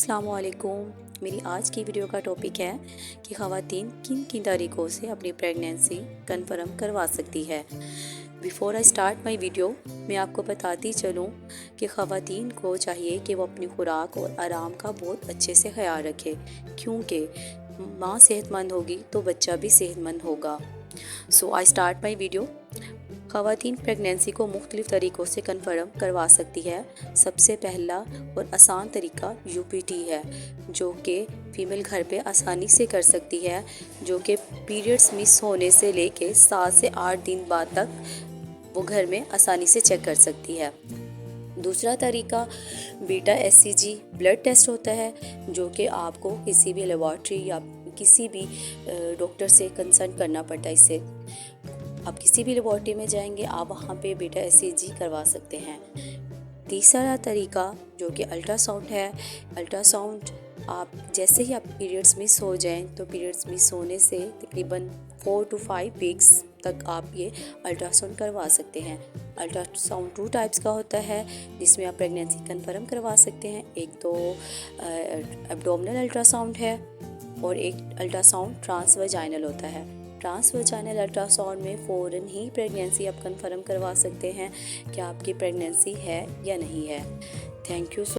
अस्सलामुअलैकुम। मेरी आज की वीडियो का टॉपिक है कि ख़वातीन किन किन तरीक़ों से अपनी प्रेगनेंसी कन्फर्म करवा सकती है। Before I start my video मैं आपको बताती चलूँ कि ख़वातीन को चाहिए कि वो अपनी खुराक और आराम का बहुत अच्छे से ख्याल रखे, क्योंकि माँ सेहतमंद होगी तो बच्चा भी सेहतमंद होगा। सो आई स्टार्ट माई वीडियो। ख़वातीन प्रेगनेंसी को मुख्तलिफ़ तरीक़ों से कन्फर्म करवा सकती है। सबसे पहला और आसान तरीका UPT है, जो कि फ़ीमेल घर पे आसानी से कर सकती है, जो कि पीरियड्स मिस होने से लेके 7 से 8 दिन बाद तक वो घर में आसानी से चेक कर सकती है। दूसरा तरीका बीटा HCG ब्लड टेस्ट होता है, जो कि आपको किसी भी लेबॉर्ट्री या किसी भी डॉक्टर से कंसल्ट करना पड़ता है। इससे आप किसी भी लेबॉर्ट्री में जाएंगे, आप वहाँ पे बीटा HCG करवा सकते हैं। तीसरा तरीका जो कि अल्ट्रासाउंड है। अल्ट्रासाउंड आप जैसे ही आप पीरियड्स मिस हो जाएं, तो पीरियड्स मिस होने से तकरीबन 4 to 5 वीक्स तक आप ये अल्ट्रासाउंड करवा सकते हैं। अल्ट्रासाउंड 2 टाइप्स का होता है, जिसमें आप प्रेगनेंसी कन्फर्म करवा सकते हैं। एक तो एब्डोमिनल अल्ट्रासाउंड है और एक अल्ट्रासाउंड ट्रांसवजाइनल होता है। ट्रांसवजाइनल अल्ट्रासाउंड में फ़ौरन ही प्रेगनेंसी आप कन्फर्म करवा सकते हैं कि आपकी प्रेगनेंसी है या नहीं है। Thank you.